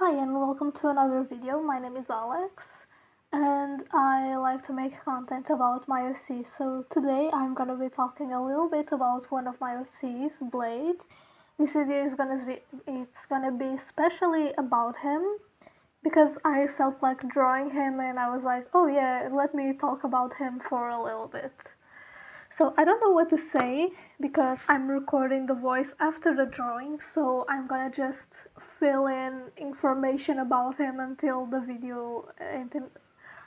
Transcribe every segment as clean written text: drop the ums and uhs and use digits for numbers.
Hi and welcome to another video. My name is Alex and I like to make content about my OC. So today I'm gonna be talking a little bit about one of my OCs, Blade. This video is gonna be especially about him because I felt like drawing him and I was like, oh yeah, let me talk about him for a little bit. So I don't know what to say because I'm recording the voice after the drawing, so I'm gonna just fill in information about him until the video,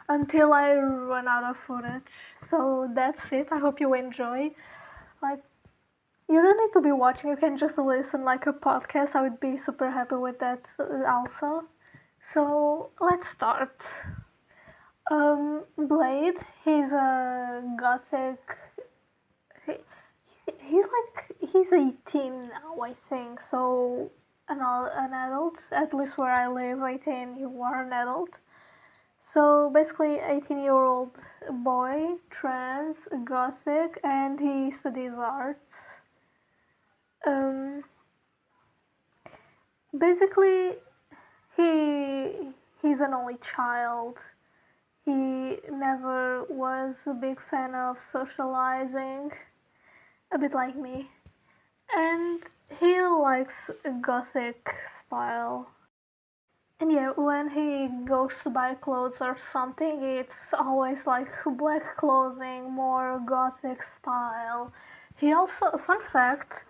until I run out of footage. So that's it. I hope you enjoy. Like, you don't need to be watching, you can just listen like a podcast. I would be super happy with that also. So let's start. Blade, he's a gothic. He, he's 18 now, I think. So an adult, at least where I live, 18, you are an adult. So basically, 18-year-old boy, trans, gothic, and he studies arts. Um, basically, he's an only child. He never was a big fan of socializing, a bit like me. And he likes gothic style. And yeah, when he goes to buy clothes or something, it's always like black clothing, more gothic style. He also, fun fact,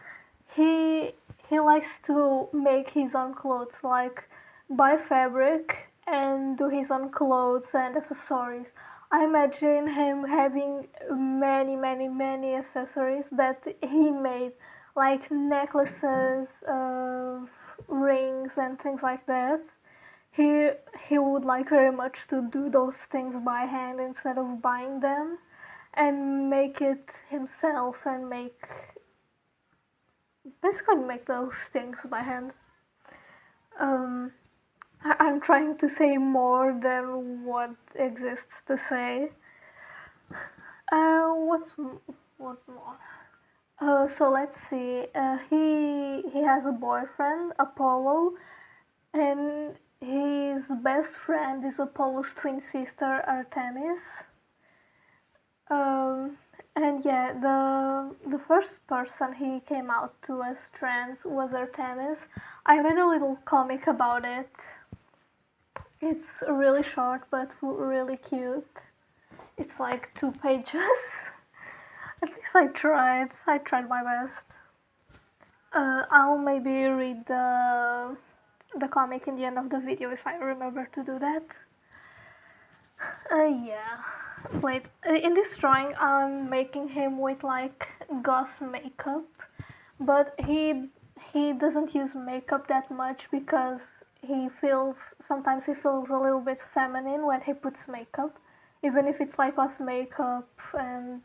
he he likes to make his own clothes, like buy fabric and do his own clothes and accessories. I imagine him having many accessories that he made, like necklaces, rings, and things like that. He he would like very much to do those things by hand instead of buying them, and make it himself and basically make those things by hand. Um, I'm trying to say more than what exists to say. What more? So let's see. He has a boyfriend, Apollo, and his best friend is Apollo's twin sister, Artemis. And yeah, the first person he came out to as trans was Artemis. I made a little comic about it. It's really short but really cute. It's like 2 pages. At least I tried. I tried my best. I'll maybe read the comic in the end of the video if I remember to do that. Yeah. Wait, in this drawing I'm making him with like goth makeup, but he doesn't use makeup that much because sometimes he feels a little bit feminine when he puts makeup, even if it's like goth makeup and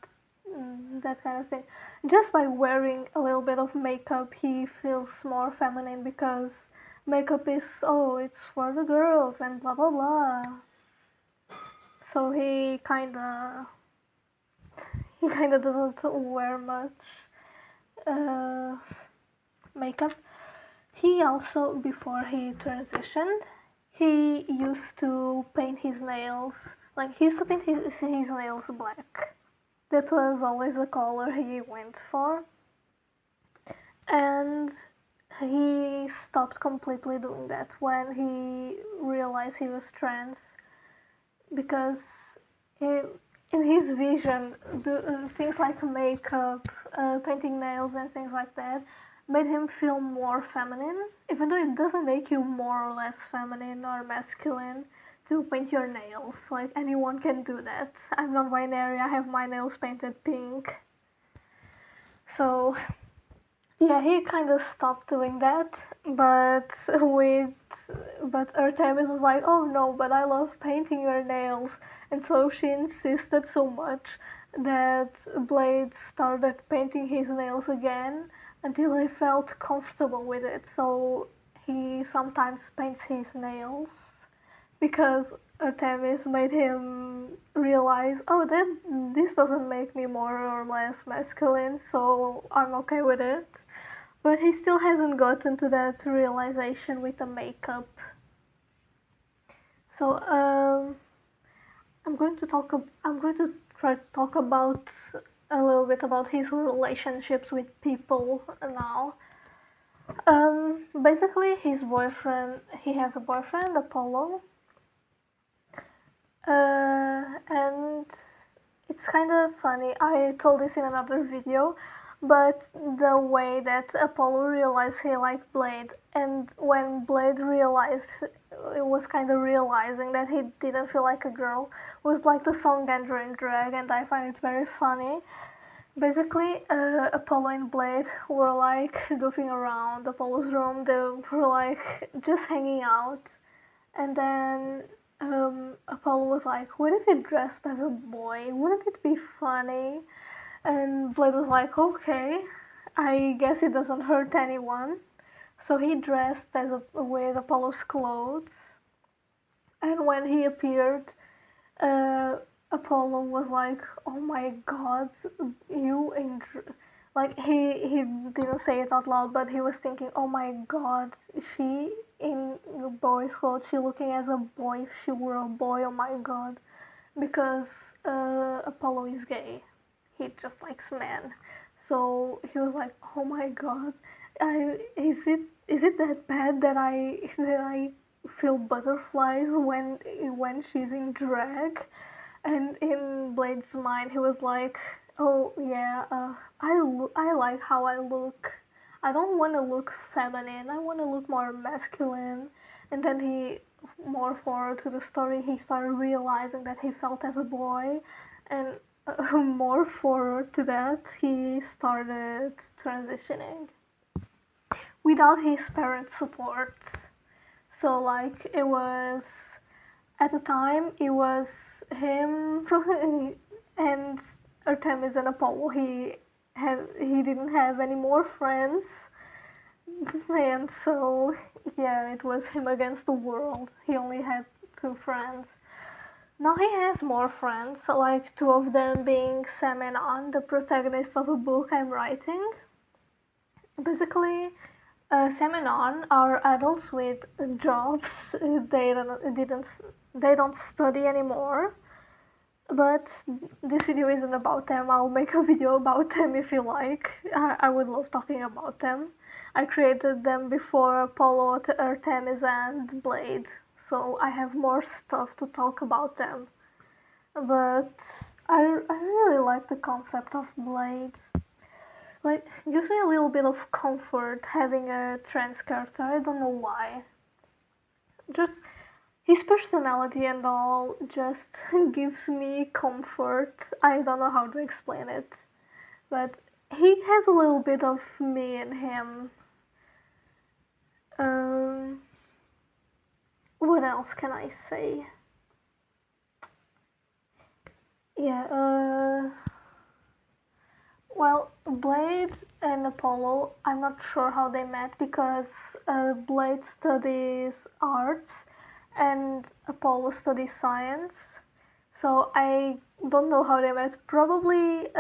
that kind of thing. Just by wearing a little bit of makeup, he feels more feminine because makeup is, oh, it's for the girls and blah blah blah. So he kinda doesn't wear much uh, makeup. He also, before he transitioned, he used to paint his nails. Like, he used to paint his nails black. That was always the color he went for. And he stopped completely doing that when he realized he was trans, because he, in his vision, things like makeup, painting nails, and things like that made him feel more feminine, even though it doesn't make you more or less feminine or masculine to paint your nails. Like, anyone can do that. I'm non binary, I have my nails painted pink. So, yeah, he kind of stopped doing that, but Artemis was like, oh no, but I love painting your nails, and so she insisted so much that Blade started painting his nails again until he felt comfortable with it. So he sometimes paints his nails because Artemis made him realize, oh, this doesn't make me more or less masculine, so I'm okay with it. But he still hasn't gotten to that realization with the makeup. So I'm going to try to talk about a little bit about his relationships with people now. Basically, he has a boyfriend, Apollo, and it's kind of funny. I told this in another video, but the way that Apollo realized he liked Blade, and when Blade realized, it was kind of realizing that he didn't feel like a girl, was like the song Enter in Drag, and I find it very funny. Basically, Apollo and Blade were like goofing around Apollo's room. They were like just hanging out, and then Apollo was like, "What if he dressed as a boy? Wouldn't it be funny?" And Blade was like, "Okay, I guess it doesn't hurt anyone." So he dressed as with Apollo's clothes, and when he appeared, uh, Apollo was like, "Oh my God, you in like he didn't say it out loud, but he was thinking, "Oh my God, she in the boy's clothes, she looking as a boy. If she were a boy, oh my God," because Apollo is gay. He just likes men. So he was like, "Oh my God, is it that bad that I feel butterflies when she's in drag?" And in Blade's mind, he was like, "Oh yeah, I like how I look. I don't want to look feminine. I want to look more masculine." And then more forward to the story, he started realizing that he felt as a boy, and more forward to that, he started transitioning without his parents' support. So like it was at the time it was him and Artemis and Apollo. He didn't have any more friends, and so yeah, it was him against the world. He only had two friends. Now he has more friends, like two of them being Sam and Ann, the protagonists of a book I'm writing. Basically, Sam and Ann are adults with jobs. They don't study anymore. But this video isn't about them. I'll make a video about them if you like. I would love talking about them. I created them before Apollo, Artemis, and Blade, so I have more stuff to talk about them. But I really like the concept of Blade. Like, gives me a little bit of comfort having a trans character. I don't know why. Just his personality and all just gives me comfort. I don't know how to explain it, but he has a little bit of me in him. Um, what else can I say? Yeah, well, Blade and Apollo, I'm not sure how they met because Blade studies arts and Apollo studies science. So I don't know how they met. Probably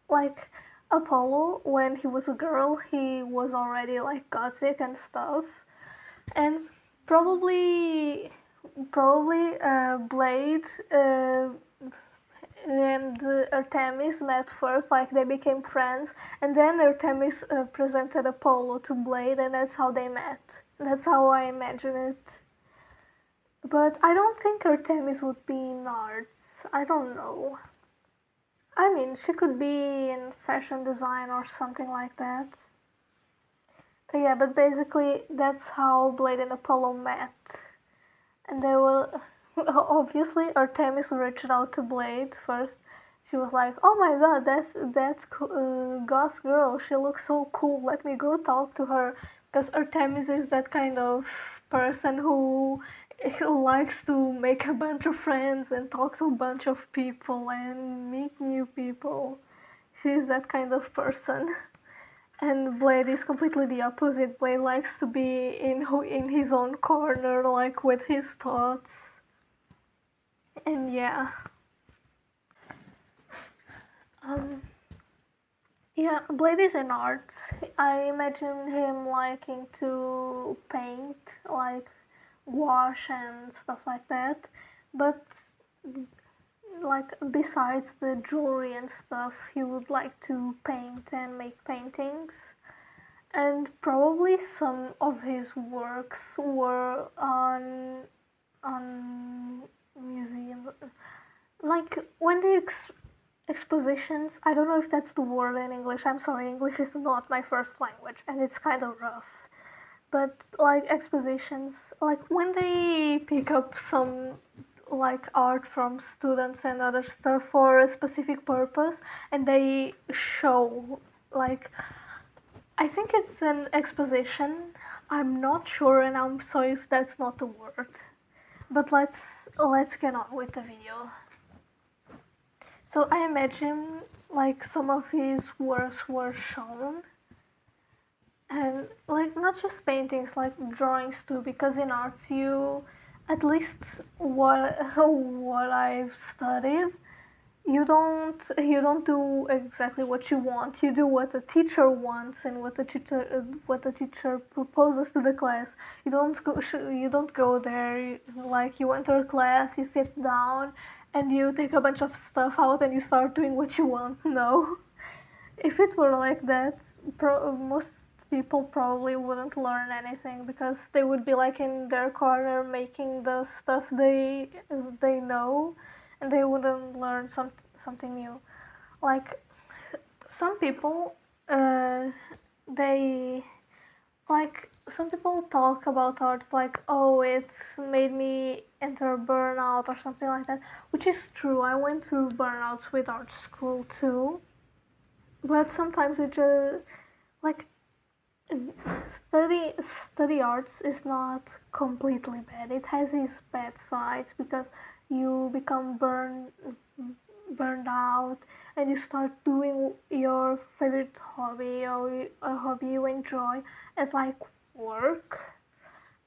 like Apollo, when he was a girl, he was already like gothic and stuff, and probably Blade and Artemis met first, like they became friends, and then Artemis presented Apollo to Blade, and that's how they met. That's how I imagine it. But I don't think Artemis would be in arts. I don't know. I mean, she could be in fashion design or something like that. Yeah, but basically, that's how Blade and Apollo met. And they were obviously Artemis reached out to Blade first. She was like, "Oh my God, that's goth girl. She looks so cool. Let me go talk to her." Because Artemis is that kind of person who likes to make a bunch of friends and talk to a bunch of people and meet new people. She's that kind of person. And Blade is completely the opposite. Blade likes to be in his own corner, like with his thoughts. And yeah, um, yeah, Blade is an art. I imagine him liking to paint, like wash and stuff like that. But like besides the jewelry and stuff, he would like to paint and make paintings. And probably some of his works were on museum, like when the expositions. I don't know if that's the word in English. I'm sorry, English is not my first language, and it's kind of rough. But like expositions, like when they pick up some like art from students and other stuff for a specific purpose, and they show like, I think it's an exposition. I'm not sure, and I'm sorry if that's not the word. But let's get on with the video. So I imagine like some of his works were shown, and like not just paintings, like drawings too, because in arts you, at least what what I've studied, you don't do exactly what you want. You do what the teacher wants and what the teacher proposes to the class. You don't go there like you enter a class, you sit down, and you take a bunch of stuff out and you start doing what you want. No, if it were like that, most people probably wouldn't learn anything because they would be like in their corner making the stuff they know, and they wouldn't learn something new. Like some people, uh, they like some people talk about art like, oh, it's made me enter burnout or something like that, which is true. I went through burnouts with art school too, but sometimes it just like study study arts is not completely bad. It has its bad sides because you become burned out, and you start doing your favorite hobby or a hobby you enjoy as like work,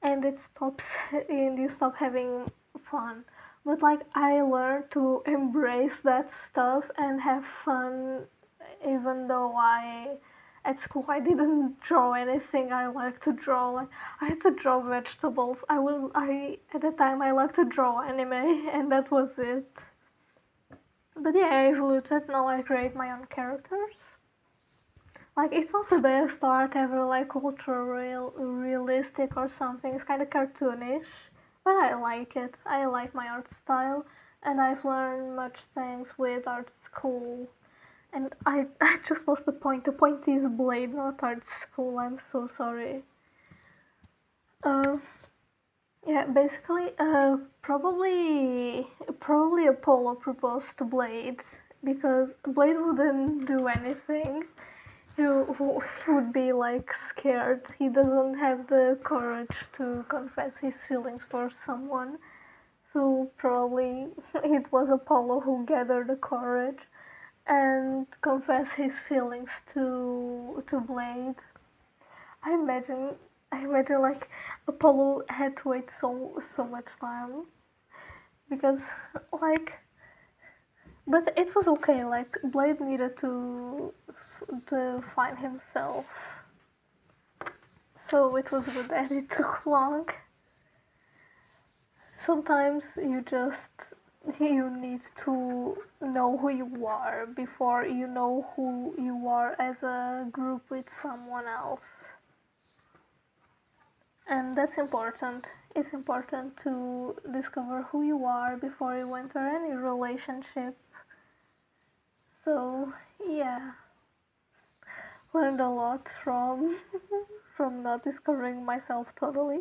and it stops and you stop having fun. But like I learned to embrace that stuff and have fun, even though I at school I didn't draw anything I like to draw. Like I had to draw vegetables. I at the time I liked to draw anime and that was it. But yeah, I evolved. Now I create my own characters. Like it's not the best art ever, like ultra realistic or something. It's kind of cartoonish, but I like it. I like my art style, and I've learned much things with art school. And I just lost the point. The point is Blade, not art school. I'm so sorry. Uh, yeah, basically, probably Apollo proposed to Blade because Blade wouldn't do anything. He would be like scared. He doesn't have the courage to confess his feelings for someone. So probably it was Apollo who gathered the courage and confessed his feelings to Blade. I imagine I imagine like Apollo had to wait so much time because like, but it was okay. Like Blade needed to find himself, so it was good that it took long. Sometimes you need to know who you are before you know who you are as a group with someone else. And that's important. It's important to discover who you are before you enter any relationship. So yeah, learned a lot from from not discovering myself totally.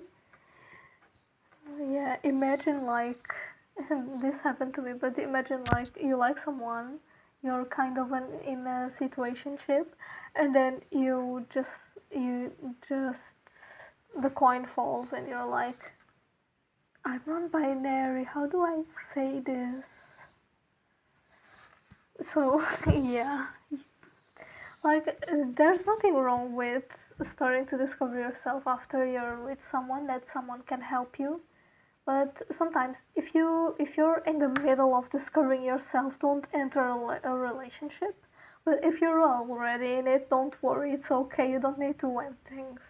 Yeah, imagine like this happened to me, but imagine like you like someone, you're kind of in a situationship, and then you just the coin falls, and you're like, I'm non-binary. How do I say this? So yeah, like there's nothing wrong with starting to discover yourself after you're with someone. That someone can help you. But sometimes, if you're in the middle of discovering yourself, don't enter a relationship. But if you're already in it, don't worry, it's okay. You don't need to end things.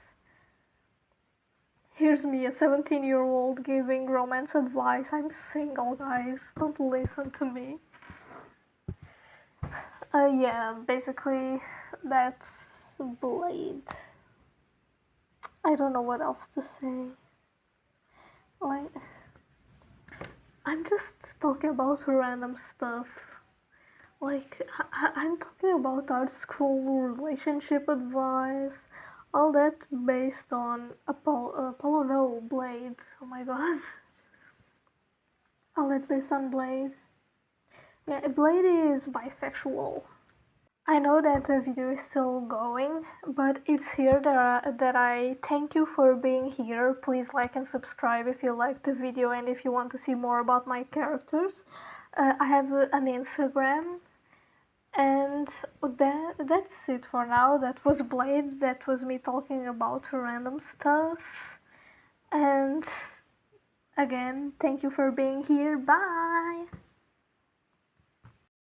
Here's me, a 17-year-old giving romance advice. I'm single, guys. Don't listen to me. Yeah, basically, that's Blade. I don't know what else to say. Like, I'm just talking about random stuff. Like, I'm talking about our school relationship advice, all that based on Apollo, no, Blade. Oh my god. All that based on Blade. Yeah, Blade is bisexual. I know that the video is still going, but it's here that I thank you for being here. Please like and subscribe if you liked the video and if you want to see more about my characters. I have an Instagram, and that's it for now. That was Blade. That was me talking about random stuff. And again, thank you for being here. Bye!